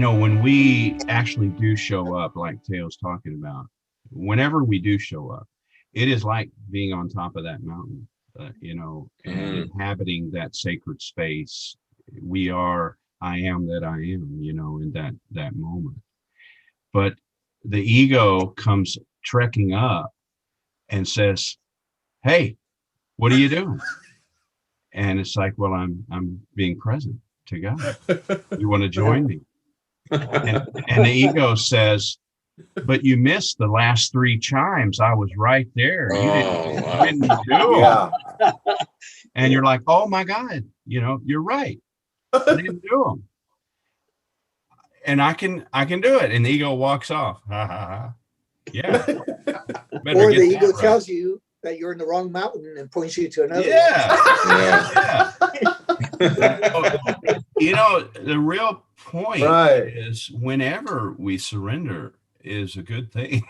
when we actually do show up, like Teo's talking about, whenever we do show up, it is like being on top of that mountain, and inhabiting that sacred space. We are, I am that I am, in that moment. But the ego comes trekking up and says, "Hey, what are you doing?" And it's like, "Well, I'm being present to God. You want to join me?" And the ego says, "But you missed the last three chimes. I was right there. You didn't do them." Yeah. And you're like, "Oh my God, you're right. I didn't do them." And I can do it. And the ego walks off. Ha ha ha. Yeah. Or the ego tells you that you're in the wrong mountain and points you to another one. Yeah. The real point is whenever we surrender is a good thing,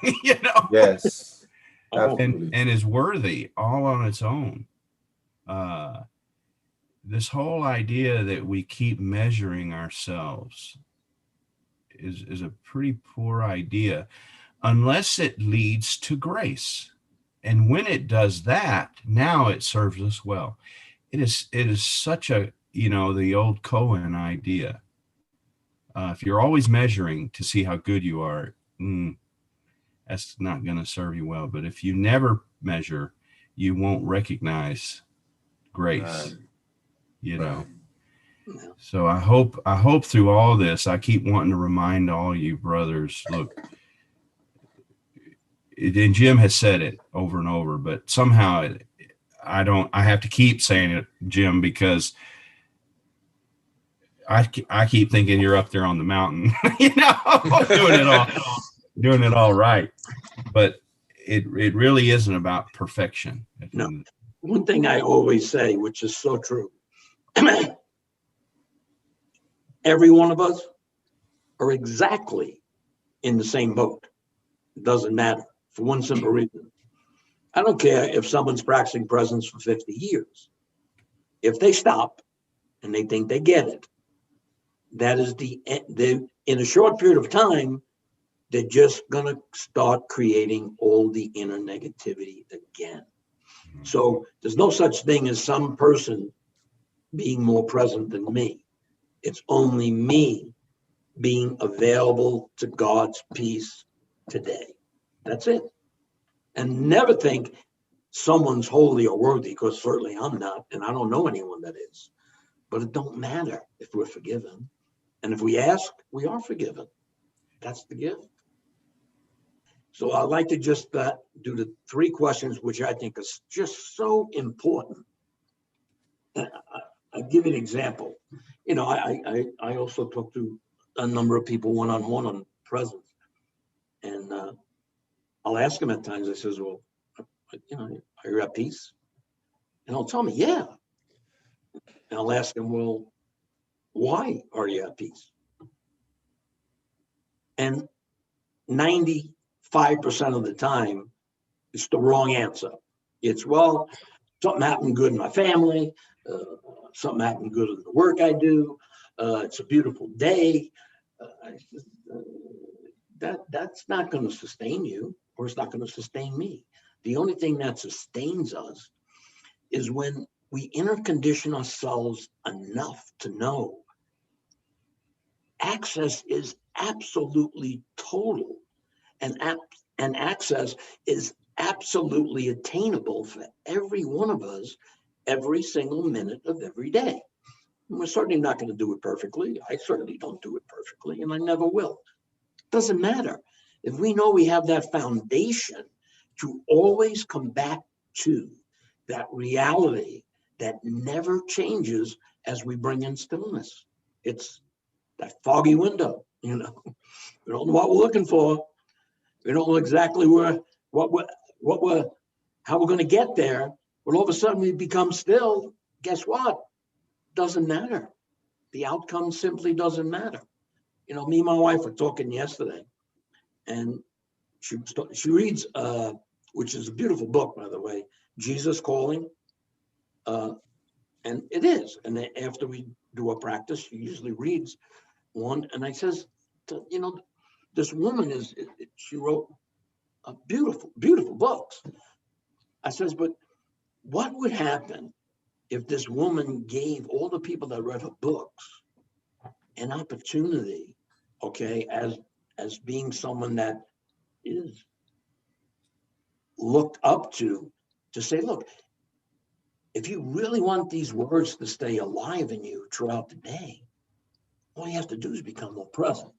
Yes. and is worthy all on its own. This whole idea that we keep measuring ourselves is a pretty poor idea unless it leads to grace. And when it does that, now it serves us well. It is such a, the old Cohen idea. If you're always measuring to see how good you are, that's not going to serve you well. But if you never measure, you won't recognize grace, So I hope through all this, I keep wanting to remind all you brothers, look, and Jim has said it over and over, but somehow I have to keep saying it, Jim, because I keep thinking you're up there on the mountain, doing it all right. But it really isn't about perfection. No. One thing I always say, which is so true, every one of us are exactly in the same boat. It doesn't matter, for one simple reason. I don't care if someone's practicing presence for 50 years. If they stop and they think they get it, that is in a short period of time, they're just going to start creating all the inner negativity again. So there's no such thing as some person being more present than me. It's only me being available to God's peace today. That's it. And never think someone's holy or worthy, because certainly I'm not, and I don't know anyone that is. But it don't matter if we're forgiven. And if we ask, we are forgiven. That's the gift. So I'd like to just do the three questions, which I think is just so important. I'll give you an example. I also talk to a number of people one-on-one on presence. And I'll ask them at times, I says, well, are you at peace? And they'll tell me, yeah. And I'll ask them, well, why are you at peace? And 95% of the time, it's the wrong answer. It's, well, something happened good in my family. Something happened good in the work I do. It's a beautiful day. That's not going to sustain you, or it's not going to sustain me. The only thing that sustains us is when we inner condition ourselves enough to know access is absolutely total, and access is absolutely attainable for every one of us every single minute of every day. And we're certainly not going to do it perfectly. I certainly don't do it perfectly, and I never will. Doesn't matter. If we know we have that foundation to always come back to that reality that never changes as we bring in stillness. It's that foggy window, We don't know what we're looking for. We don't know exactly how we're going to get there. But all of a sudden we become still. Guess what? Doesn't matter. The outcome simply doesn't matter. Me and my wife were talking yesterday, and she reads, which is a beautiful book, by the way, Jesus Calling. And it is. And after we do a practice, she usually reads one. And I says, this woman she wrote a beautiful, beautiful books. I says, but what would happen if this woman gave all the people that read her books an opportunity, okay, as being someone that is looked up to say, look, if you really want these words to stay alive in you throughout the day, all you have to do is become more present.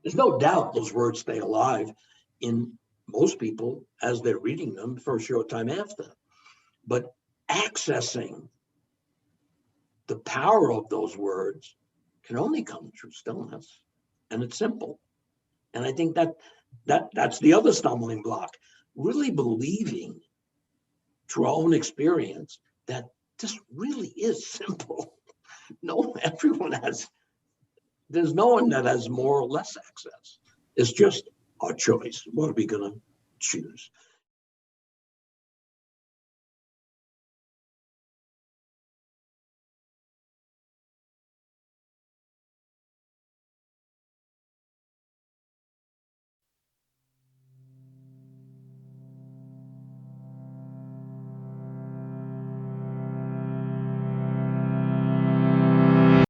There's no doubt those words stay alive in most people as they're reading them for a short time after. But accessing the power of those words can only come through stillness. And it's simple. And I think that's the other stumbling block, really believing through our own experience that this really is simple. There's no one that has more or less access. It's just our choice. What are we going to choose?